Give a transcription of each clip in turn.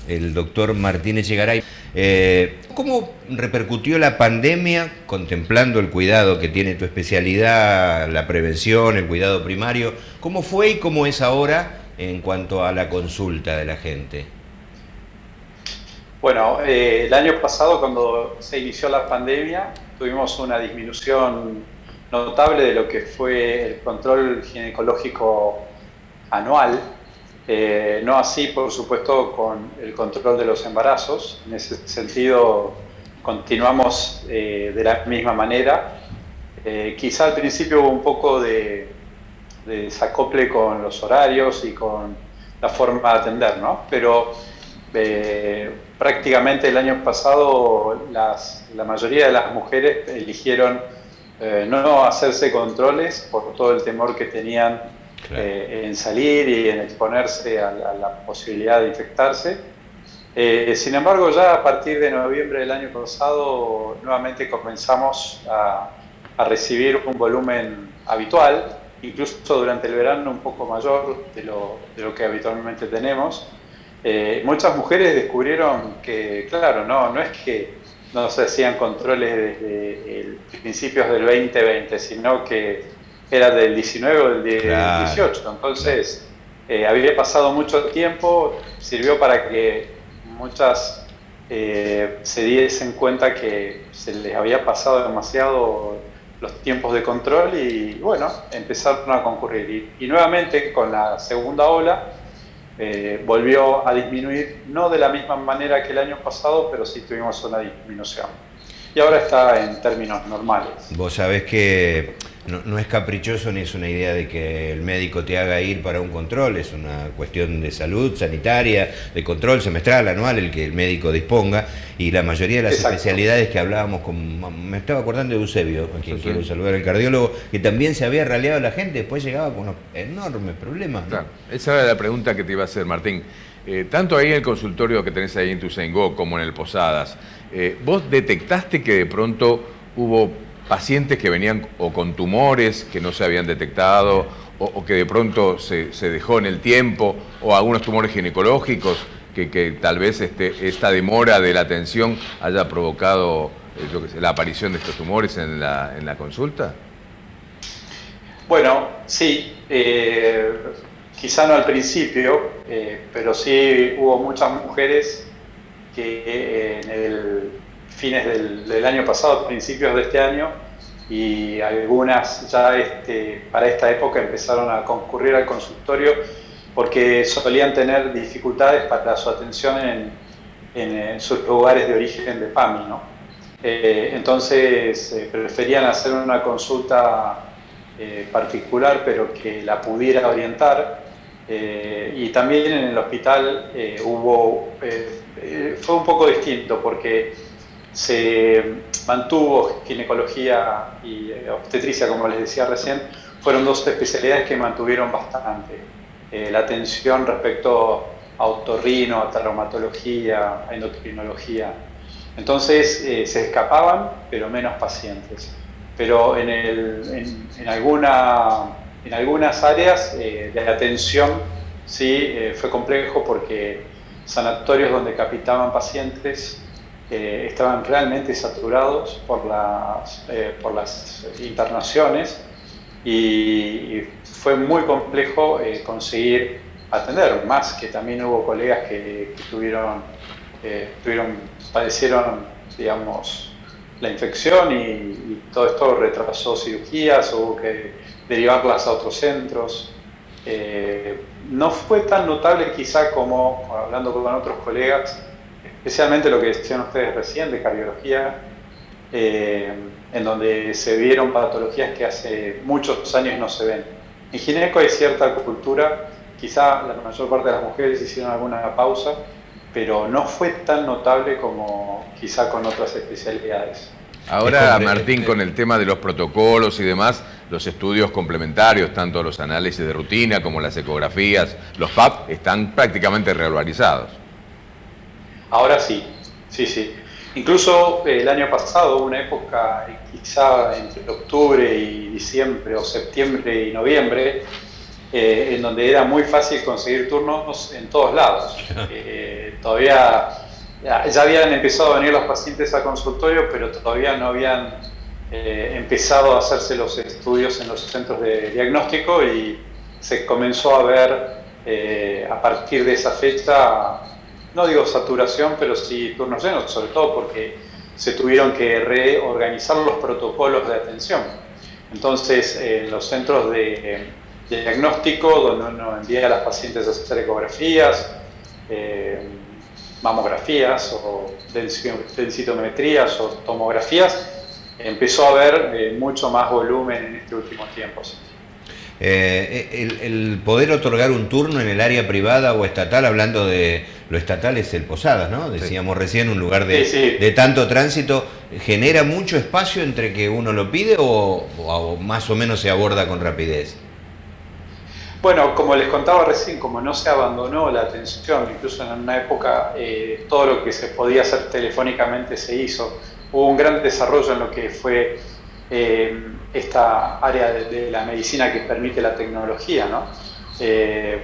el doctor Martín Echegaray. ¿Cómo repercutió la pandemia, contemplando el cuidado que tiene tu especialidad, la prevención, el cuidado primario? ¿Cómo fue y cómo es ahora en cuanto a la consulta de la gente? Bueno, el año pasado cuando se inició la pandemia tuvimos una disminución notable de lo que fue el control ginecológico anual, no así por supuesto con el control de los embarazos. En ese sentido continuamos de la misma manera. Quizá al principio hubo un poco de desacople con los horarios y con la forma de atender, ¿no? Pero prácticamente el año pasado la mayoría de las mujeres eligieron no hacerse controles por todo el temor que tenían, claro, en salir y en exponerse a la posibilidad de infectarse. Sin embargo, ya a partir de noviembre del año pasado nuevamente comenzamos a recibir un volumen habitual, incluso durante el verano un poco mayor de lo que habitualmente tenemos. Muchas mujeres descubrieron que, claro, no es que no se hacían controles desde principios del 2020, sino que era del 19 o del 18. Entonces, había pasado mucho tiempo, sirvió para que muchas se diesen cuenta que se les había pasado demasiado los tiempos de control y, bueno, empezaron a concurrir. Y nuevamente, con la segunda ola, volvió a disminuir, no de la misma manera que el año pasado, pero sí tuvimos una disminución. Y ahora está en términos normales. Vos sabés que no es caprichoso ni es una idea de que el médico te haga ir para un control, es una cuestión de salud sanitaria, de control semestral, anual, el que el médico disponga, y la mayoría de las especialidades que hablábamos me estaba acordando de Eusebio, a quien quiero saludar, el cardiólogo, que también se había raleado la gente, después llegaba con unos enormes problemas, ¿no? Claro, esa era la pregunta que te iba a hacer, Martín. Tanto ahí en el consultorio que tenés ahí en Ituzaingó como en el Posadas, ¿vos detectaste que de pronto hubo pacientes que venían o con tumores que no se habían detectado o que de pronto se dejó en el tiempo, o algunos tumores ginecológicos que tal vez esta demora de la atención haya provocado la aparición de estos tumores en la consulta? Bueno, sí, quizá no al principio, pero sí hubo muchas mujeres que en el fines del año pasado, principios de este año, y algunas ya para esta época empezaron a concurrir al consultorio porque solían tener dificultades para su atención en sus lugares de origen de PAMI, ¿no? Entonces preferían hacer una consulta particular, pero que la pudiera orientar. Y también en el hospital fue un poco distinto porque se mantuvo ginecología y obstetricia, como les decía recién. Fueron dos especialidades que mantuvieron bastante la atención respecto a otorrino, a traumatología, a endocrinología. Entonces se escapaban, pero menos pacientes. Pero en algunas áreas de atención sí fue complejo porque sanatorios donde captaban pacientes estaban realmente saturados por las internaciones y fue muy complejo conseguir atender, más que también hubo colegas que padecieron, digamos, la infección y todo esto retrasó cirugías, hubo que derivarlas a otros centros. No fue tan notable quizá como hablando con otros colegas, especialmente lo que decían ustedes recién de cardiología, en donde se vieron patologías que hace muchos años no se ven. En gineco hay cierta cultura, quizá la mayor parte de las mujeres hicieron alguna pausa, pero no fue tan notable como quizá con otras especialidades. Ahora, Martín, con el tema de los protocolos y demás, los estudios complementarios, tanto los análisis de rutina como las ecografías, los PAP, están prácticamente revalorizados. Ahora sí, sí. Incluso el año pasado, hubo una época, quizá entre octubre y diciembre, o septiembre y noviembre, en donde era muy fácil conseguir turnos en todos lados. Todavía ya habían empezado a venir los pacientes al consultorio, pero todavía no habían empezado a hacerse los estudios en los centros de diagnóstico, y se comenzó a ver a partir de esa fecha, no digo saturación, pero sí turnos llenos, sobre todo porque se tuvieron que reorganizar los protocolos de atención. Entonces, los centros de diagnóstico, donde uno envía a las pacientes a hacer ecografías, mamografías o densitometrías o tomografías, empezó a haber mucho más volumen en este último tiempo. ¿Sí? El poder otorgar un turno en el área privada o estatal, hablando de lo estatal es el Posadas, ¿no? Decíamos recién, un lugar de tanto tránsito, ¿genera mucho espacio entre que uno lo pide o más o menos se aborda con rapidez? Bueno, como les contaba recién, como no se abandonó la atención, incluso en una época todo lo que se podía hacer telefónicamente se hizo, hubo un gran desarrollo en lo que fue esta área de la medicina que permite la tecnología, ¿no?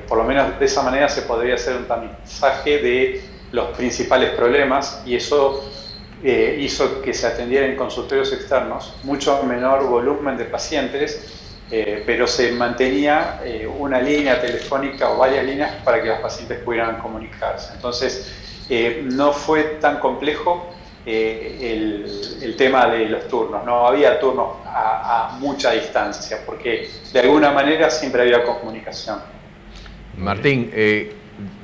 Por lo menos de esa manera se podría hacer un tamizaje de los principales problemas, y eso hizo que se atendiera en consultorios externos mucho menor volumen de pacientes, pero se mantenía una línea telefónica o varias líneas para que los pacientes pudieran comunicarse. Entonces, no fue tan complejo el tema de los turnos, no había turnos a mucha distancia, porque de alguna manera siempre había comunicación. Martín,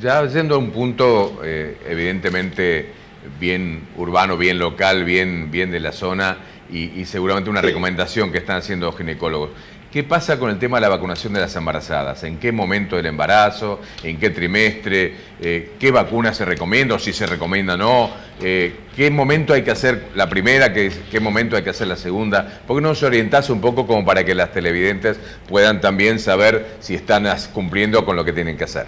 ya yendo a un punto evidentemente bien urbano, bien local, bien de la zona, y seguramente una recomendación que están haciendo los ginecólogos. ¿Qué pasa con el tema de la vacunación de las embarazadas? ¿En qué momento del embarazo? ¿En qué trimestre? ¿Qué vacuna se recomienda o si se recomienda o no? ¿Qué momento hay que hacer la primera? ¿Qué momento hay que hacer la segunda? ¿Por qué no se orientase un poco como para que las televidentes puedan también saber si están cumpliendo con lo que tienen que hacer?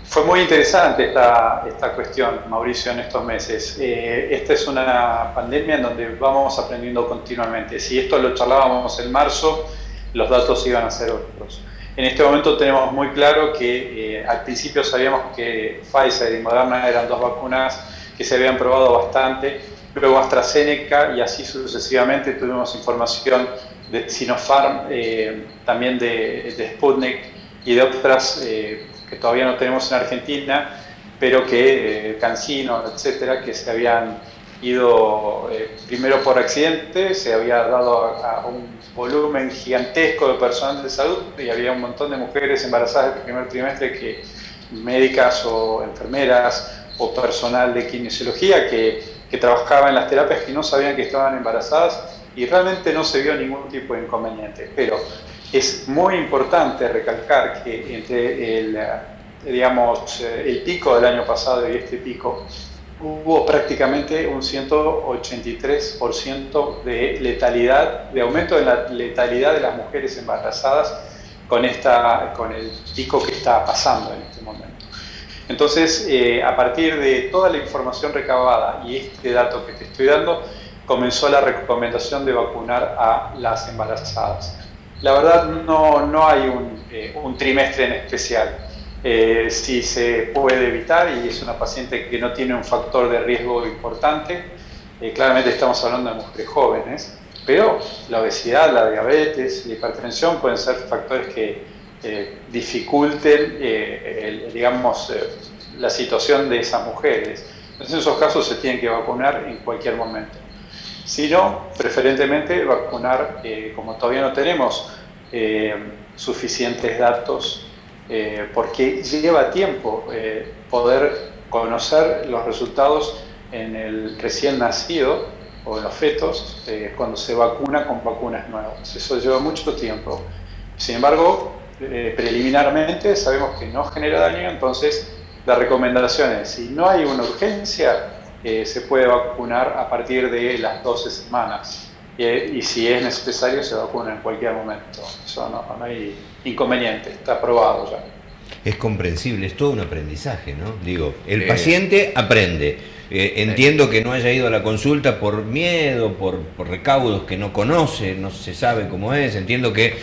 Fue muy interesante esta cuestión, Mauricio, en estos meses. Esta es una pandemia en donde vamos aprendiendo continuamente. Si esto lo charlábamos en marzo, los datos iban a ser otros. En este momento tenemos muy claro que al principio sabíamos que Pfizer y Moderna eran dos vacunas que se habían probado bastante, luego AstraZeneca y así sucesivamente. Tuvimos información de Sinopharm, también de Sputnik y de otras que todavía no tenemos en Argentina, pero que CanSino, etcétera, que se habían ido primero por accidente, se había dado a un volumen gigantesco de personal de salud, y había un montón de mujeres embarazadas del primer trimestre, que médicas o enfermeras o personal de kinesiología que trabajaba en las terapias, que no sabían que estaban embarazadas, y realmente no se vio ningún tipo de inconveniente. Pero es muy importante recalcar que entre el pico del año pasado y este pico hubo prácticamente un 183% de letalidad, de aumento de la letalidad de las mujeres embarazadas con el pico que está pasando en este momento. Entonces, a partir de toda la información recabada y este dato que te estoy dando, comenzó la recomendación de vacunar a las embarazadas. La verdad no hay un trimestre en especial. Si se puede evitar y es una paciente que no tiene un factor de riesgo importante, claramente estamos hablando de mujeres jóvenes, pero la obesidad, la diabetes, la hipertensión pueden ser factores que dificulten la situación de esas mujeres. Entonces, en esos casos se tienen que vacunar en cualquier momento. Si no, preferentemente vacunar, como todavía no tenemos suficientes datos, porque lleva tiempo poder conocer los resultados en el recién nacido o en los fetos cuando se vacuna con vacunas nuevas. Eso lleva mucho tiempo. Sin embargo, preliminarmente sabemos que no genera daño, entonces la recomendación es, si no hay una urgencia, se puede vacunar a partir de las 12 semanas. Y si es necesario, se vacuna en cualquier momento. Eso no hay inconveniente, está aprobado ya. Es comprensible, es todo un aprendizaje, ¿no? Digo, el paciente aprende, Entiendo que no haya ido a la consulta por miedo, por recaudos que no conoce, no se sabe cómo es. Entiendo que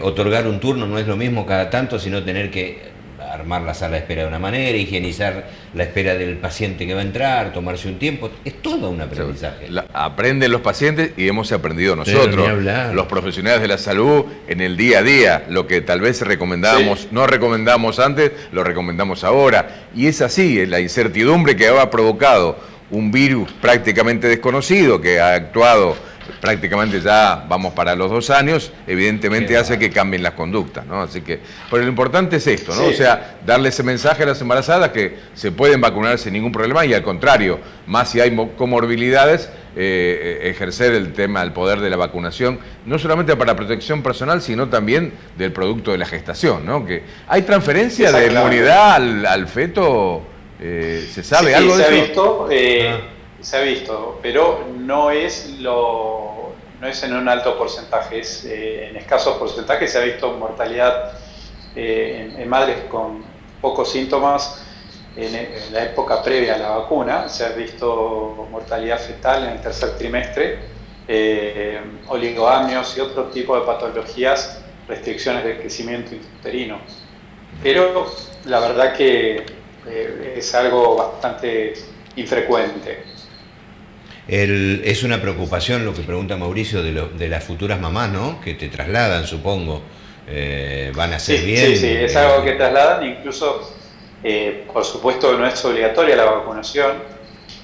otorgar un turno no es lo mismo cada tanto, sino tener que armar la sala de espera de una manera, higienizar la espera del paciente que va a entrar, tomarse un tiempo. Es todo un aprendizaje. Aprenden los pacientes y hemos aprendido nosotros, los profesionales de la salud, en el día a día. Lo que tal vez recomendábamos, no recomendamos antes, lo recomendamos ahora. Y es así, es la incertidumbre que ha provocado un virus prácticamente desconocido, que ha actuado prácticamente ya vamos para los 2 años, evidentemente hace que cambien las conductas, ¿no? Así que, pero lo importante es esto, ¿no? O sea, darle ese mensaje a las embarazadas que se pueden vacunar sin ningún problema y al contrario, más si hay comorbilidades, ejercer el tema, el poder de la vacunación, no solamente para protección personal, sino también del producto de la gestación, ¿no? Que hay transferencia de inmunidad al feto, ¿se sabe algo de eso? Se ha visto, pero no es en un alto porcentaje, en escasos porcentajes. Se ha visto mortalidad en madres con pocos síntomas en la época previa a la vacuna. Se ha visto mortalidad fetal en el tercer trimestre, oligoamios y otro tipo de patologías, restricciones del crecimiento intrauterino. Pero la verdad que es algo bastante infrecuente. Es una preocupación lo que pregunta Mauricio de las futuras mamás, ¿no? Que te trasladan, supongo. Van a ser bien. Sí, es algo que trasladan, incluso, por supuesto, no es obligatoria la vacunación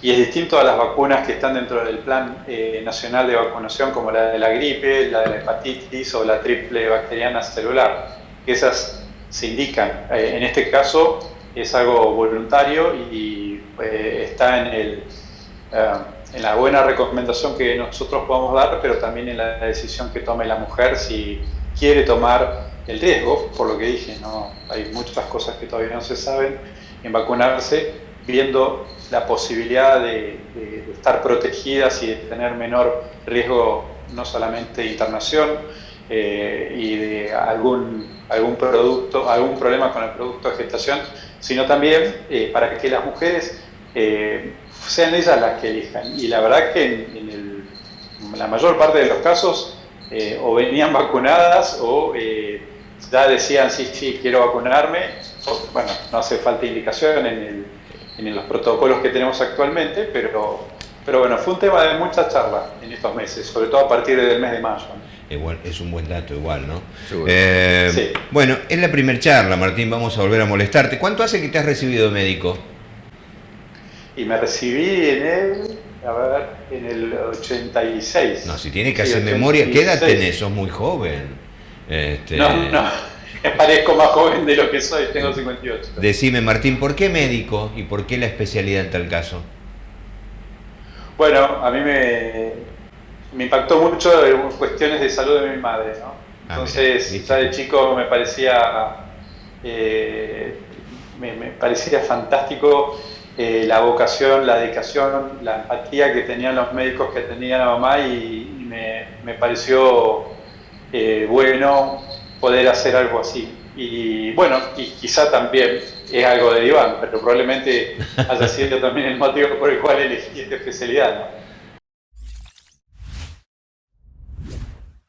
y es distinto a las vacunas que están dentro del Plan Nacional de Vacunación, como la de la gripe, la de la hepatitis o la triple bacteriana celular, que esas se indican. En este caso es algo voluntario y está en la buena recomendación que nosotros podemos dar, pero también en la decisión que tome la mujer si quiere tomar el riesgo, por lo que dije, ¿no? Hay muchas cosas que todavía no se saben en vacunarse, viendo la posibilidad de estar protegidas y de tener menor riesgo, no solamente de internación y de algún problema con el producto de gestación, sino también para que las mujeres sean ellas las que elijan. Y la verdad que en la mayor parte de los casos o venían vacunadas o ya decían sí, quiero vacunarme. Bueno, no hace falta indicación en los protocolos que tenemos actualmente, pero bueno, fue un tema de mucha charla en estos meses, sobre todo a partir del mes de mayo. Es un buen dato igual, ¿no? Sí. Bueno, es la primer charla, Martín, vamos a volver a molestarte. ¿Cuánto hace que te has recibido médico? Y me recibí en el 86. No, si tienes que hacer memoria, ¿qué edad tenés? Sos muy joven. No, parezco más joven de lo que soy, tengo 58. Decime, Martín, ¿por qué médico y por qué la especialidad en tal caso? Bueno, a mí me impactó mucho en cuestiones de salud de mi madre, ¿no? Entonces, ya de chico me parecía fantástico la vocación, la dedicación, la empatía que tenían los médicos que atendían a mamá y me pareció bueno poder hacer algo así. Y bueno, y quizá también es algo de diván, pero probablemente haya sido también el motivo por el cual elegí esta especialidad, ¿no?